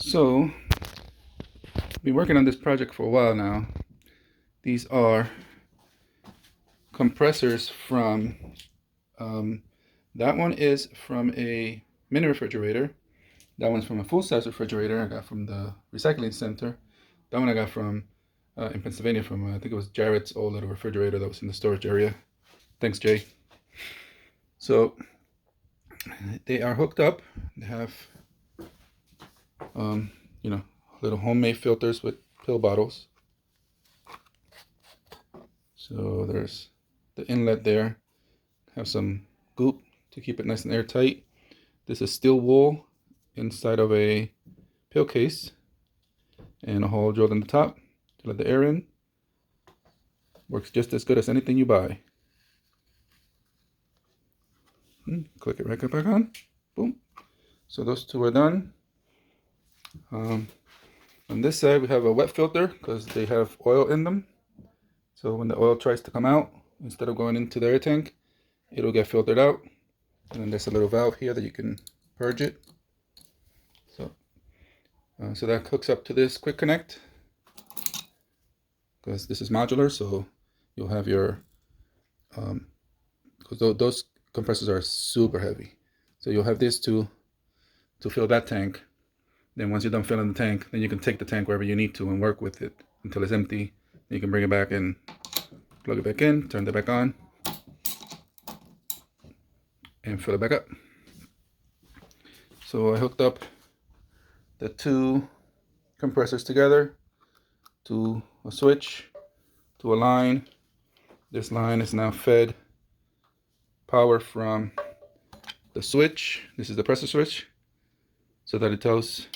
So, been working on this project for a while now. These are compressors from, that one is from a mini refrigerator. That one's from a full-size refrigerator I got from the recycling center. That one I got from, in Pennsylvania from, I think it was Jarrett's old little refrigerator that was in the storage area. Thanks, Jay. So, they are hooked up. They have, um, little homemade filters with pill bottles. So there's the inlet there. Have some goop to keep it nice and airtight. This is steel wool inside of a pill case and a hole drilled in the top to let the air in. Works just as good as anything you buy. Click it right back on. Boom. So those two are done. On this side we have a wet filter because they have oil in them. So when the oil tries to come out, instead of going into the air tank, it'll get filtered out. And then there's a little valve here that you can purge it. So that hooks up to this quick connect because this is modular. So you'll have your, because those compressors are super heavy. So you'll have this to fill that tank. Then once you're done filling the tank, then you can take the tank wherever you need to and work with it until it's empty. Then you can bring it back and plug it back in, turn it back on, and fill it back up. So I hooked up the two compressors together to a switch, to a line. This line is now fed power from the switch. This is the pressure switch, so that it tells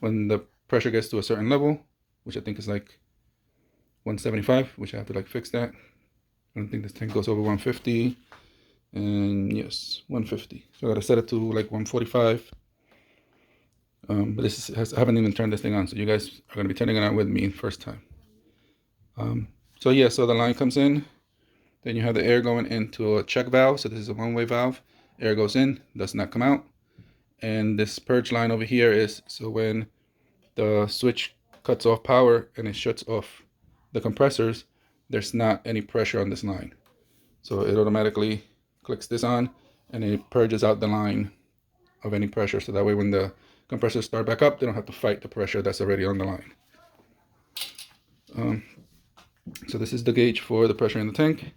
when the pressure gets to a certain level, which I think is like 175, which I have to like fix that. I don't think this tank goes over 150, and yes, 150. So I gotta set it to like 145. But I haven't even turned this thing on, so you guys are gonna be turning it on with me first time. So yeah, so the line comes in. Then you have the air going into a check valve. So this is a one-way valve. Air goes in, does not come out. And this purge line over here is so when the switch cuts off power and it shuts off the compressors, there's not any pressure on this line. So it automatically clicks this on and it purges out the line of any pressure. So that way when the compressors start back up, they don't have to fight the pressure that's already on the line. So this is the gauge for the pressure in the tank.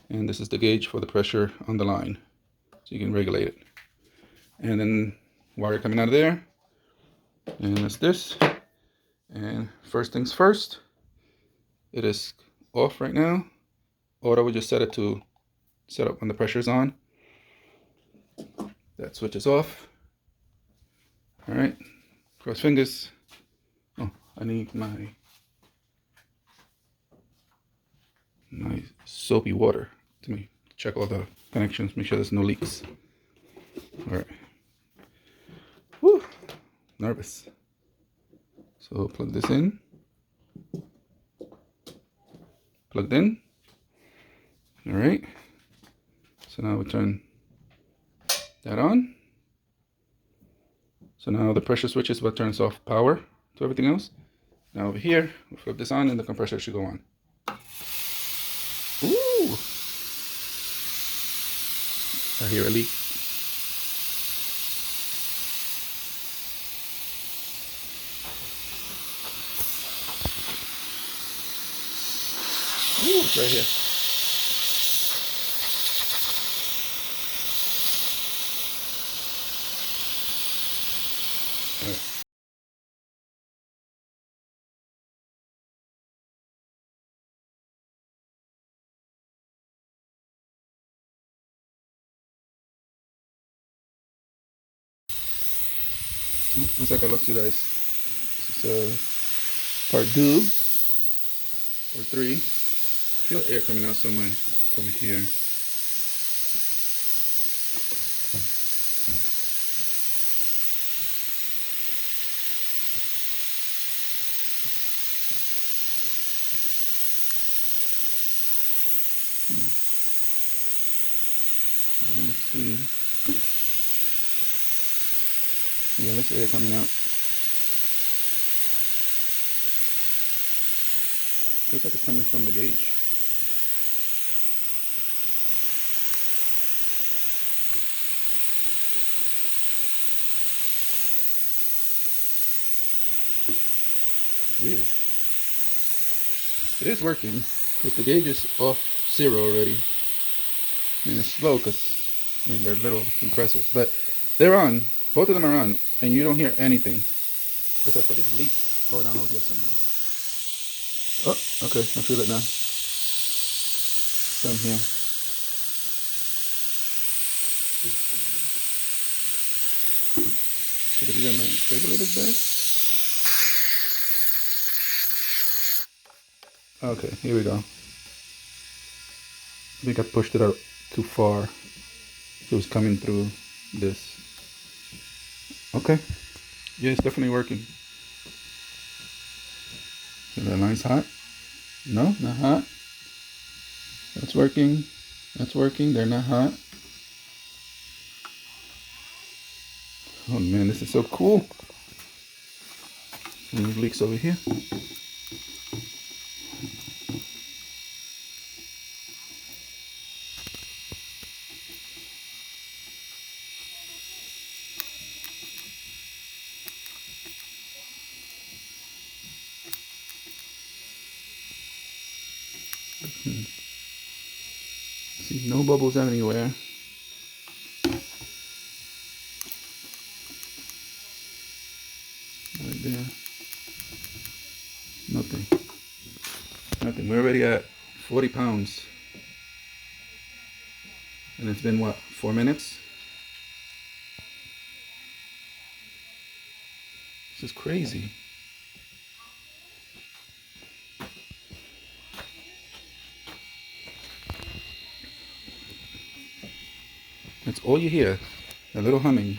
And this is the gauge for the pressure on the line. So you can regulate it. And then wire coming out of there. And that's this. And first things first, it is off right now. Auto, we just set it to set up when the pressure is on. That switch is off. All right, cross fingers. Oh, I need my soapy water to check all the connections, make sure there's no leaks. All right. Woo, nervous. So plug this in. Plugged in. All right. So now we turn that on. So now the pressure switch is what turns off power to everything else. Now over here, we flip this on and the compressor should go on. Ooh! I hear a leak. Ooh, it's right here. All right. Oh, looks like I lost you guys. This is part 2 or 3. I feel air coming out somewhere over here. Let's see. Yeah, this air coming out. Looks like it's coming from the gauge. Weird. It is working, but the gauge is off 0 already. I mean, it's slow because, I mean, they're little compressors, but they're on. Both of them are on, and you don't hear anything except for this leak going on over here somewhere. Oh, okay, I feel it now. Down here. Should have been my regulator's bag. Okay, here we go. I think I pushed it out too far. It was coming through this. Okay. Yeah, it's definitely working. So that line's hot? No, not hot. That's working. That's working. They're not hot. Oh man, this is so cool. And there's leaks over here. See, no bubbles anywhere. Right there. Nothing. Nothing. We're already at 40 pounds. And it's been what, 4 minutes? This is crazy. That's all you hear, a little humming.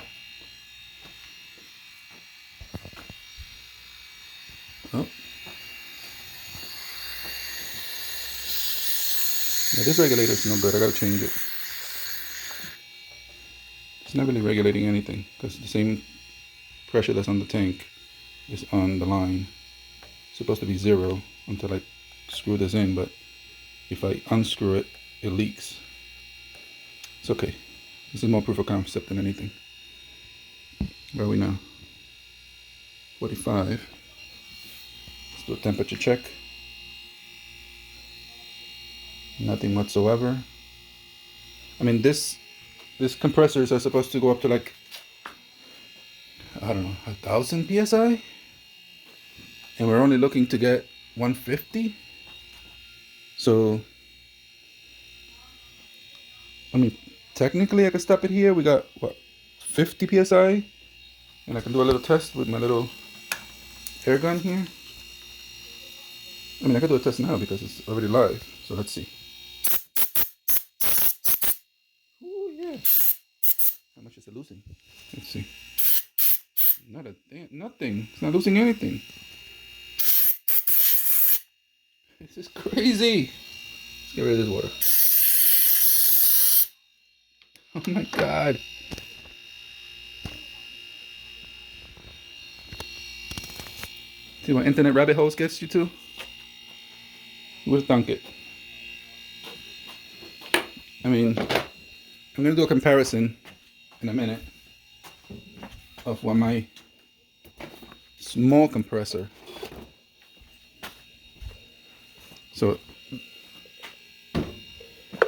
Oh. Yeah, this regulator is no good. I gotta change it. It's not really regulating anything because the same pressure that's on the tank is on the line. It's supposed to be 0 until I screw this in, but if I unscrew it, it leaks. It's okay. This is more proof of concept than anything. Where are we now? 45. Let's do a temperature check. Nothing whatsoever. I mean, these compressors are supposed to go up to like, I don't know, 1,000 psi, and we're only looking to get 150. So, I mean, technically I could stop it here. We got what, 50 psi, and I can do a little test with my little air gun here. I mean, I could do a test now because it's already live. So let's see. Oh yeah. How much is it losing? Let's see. Not a damn, nothing. It's not losing anything. This is crazy. Let's get rid of this water. Oh my god. See what internet rabbit holes gets you to? Who would have thunk it? I mean, I'm gonna do a comparison in a minute of what my small compressor. So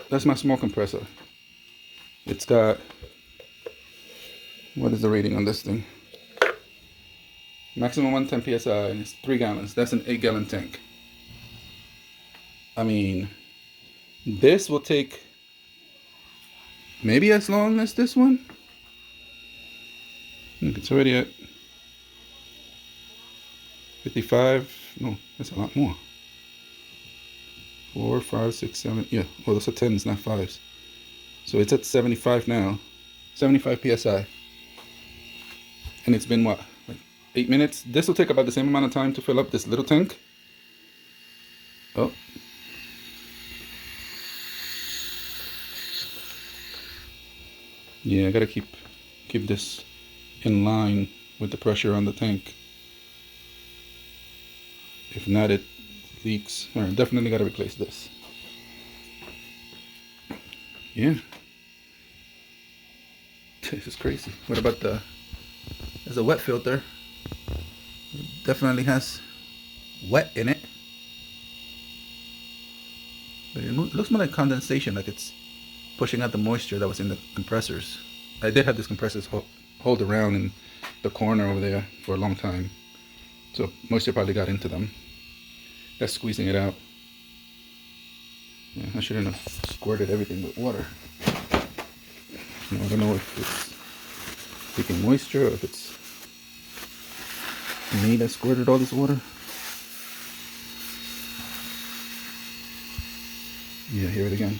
that's my small compressor. It's got, what is the rating on this thing? Maximum 110 psi, and it's 3 gallons. That's an 8-gallon tank. I mean, this will take maybe as long as this one. Look, it's already at 55. No, that's a lot more. 4, 5, 6, 7. Yeah, well, those are 10s, not 5s. So it's at 75 now. 75 psi. And it's been what, like 8 minutes? This will take about the same amount of time to fill up this little tank. Oh. Yeah, I gotta keep this in line with the pressure on the tank. If not, it leaks. All right, definitely got to replace this. Yeah. This is crazy. What about there's a wet filter. It definitely has wet in it. But it looks more like condensation, like it's pushing out the moisture that was in the compressors. I did have these compressors hold around in the corner over there for a long time. So moisture probably got into them. That's squeezing it out. Yeah, I shouldn't have squirted everything with water. I don't know if it's taking moisture or if it's me that squirted all this water. Yeah, hear it again.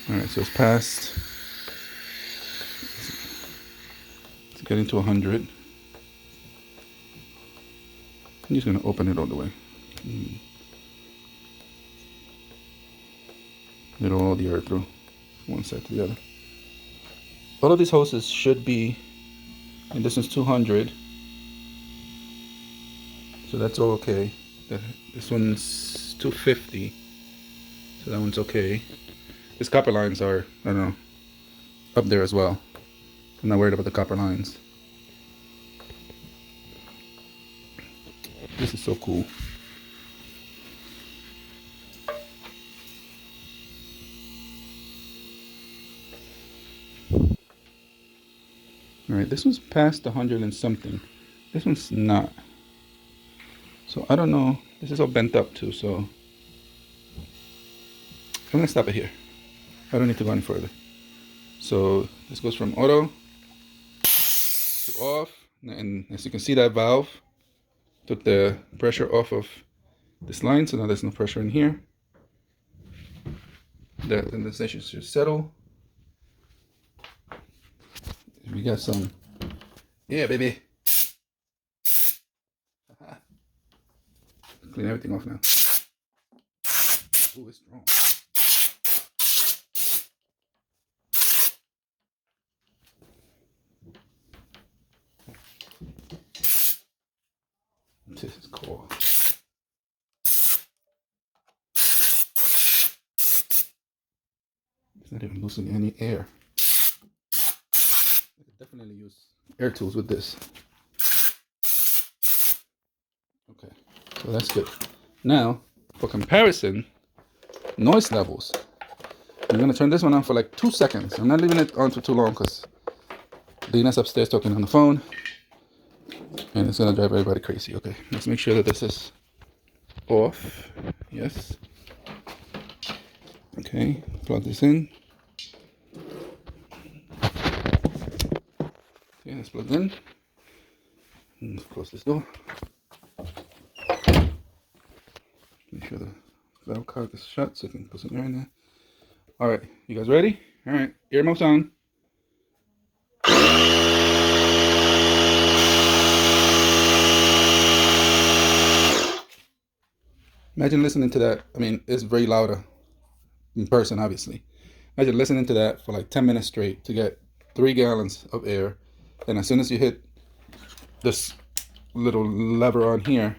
Alright, so it's past. It's getting to 100. I'm just going to open it all the way. Let all the air through one side to the other. All of these hoses should be, and this is 200. So that's all okay. This one's 250. So that one's okay. These copper lines are, I don't know, up there as well. I'm not worried about the copper lines. This is so cool. Alright, this one's past 100 and something. This one's not. So I don't know. This is all bent up too, so I'm gonna stop it here. I don't need to go any further. So this goes from auto to off, and as you can see, that valve took the pressure off of this line, so now there's no pressure in here. The condensation should settle. We got some, yeah, baby. Clean everything off now. Ooh, it's strong. This is cool. It's not even losing any air. I could definitely use air tools with this. Okay, so that's good. Now, for comparison, noise levels. I'm gonna turn this one on for like 2 seconds. I'm not leaving it on for too long because Dina's upstairs talking on the phone and it's gonna drive everybody crazy. Okay, let's make sure that this is off. Yes. Okay, plug this in. Okay, it's plugged in. Let's close this door. Make sure the valve cock is shut so I can put some air in there. Alright, you guys ready? Alright, earmuffs on. Imagine listening to that. I mean, it's very louder in person, obviously. Imagine listening to that for like 10 minutes straight to get 3 gallons of air. And as soon as you hit this little lever on here,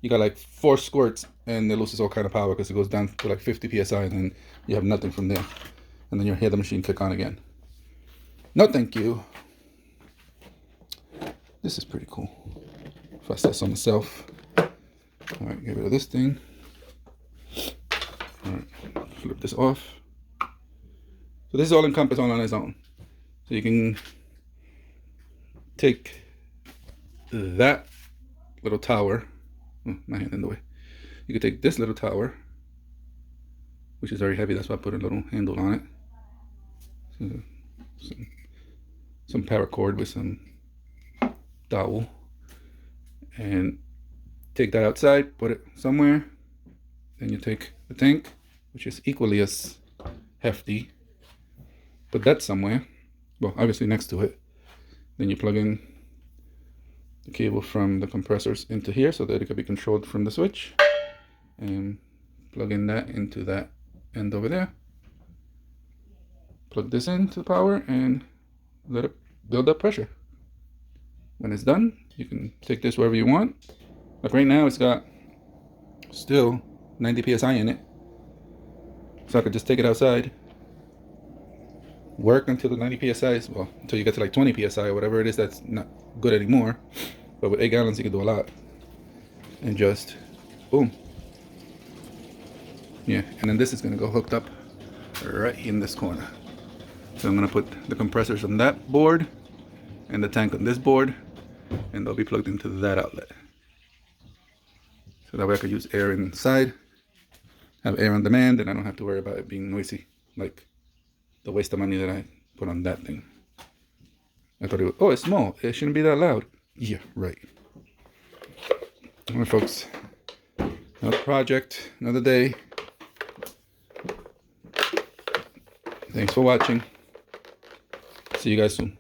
you got like 4 squirts and it loses all kind of power because it goes down to like 50 psi and then you have nothing from there. And then you hear the machine kick on again. No, thank you. This is pretty cool. If I set this on myself. Alright, get rid of this thing. Alright, flip this off. So this is all encompassed all on its own. So you can take that little tower. Oh, my hand in the way. You can take this little tower, which is very heavy. That's why I put a little handle on it. So some paracord with some dowel, and take that outside, put it somewhere. Then you take the tank, which is equally as hefty, put that somewhere, well, obviously next to it. Then you plug in the cable from the compressors into here so that it can be controlled from the switch, and plug in that into that end over there. Plug this into the power and let it build up pressure. when it's done, you can take this wherever you want. Like right now, it's got still 90 psi in it, so I could just take it outside, work until the 90 psi is, well, until you get to like 20 psi or whatever it is that's not good anymore. But with 8 gallons, you can do a lot, and just boom. Yeah, and then this is gonna go hooked up right in this corner. So I'm gonna put the compressors on that board and the tank on this board, and they'll be plugged into that outlet. So that way I could use air inside, have air on demand, and I don't have to worry about it being noisy, like the waste of money that I put on that thing. I thought it was, oh, it's small, it shouldn't be that loud. Yeah, right. All right, folks, another project, another day. Thanks for watching. See you guys soon.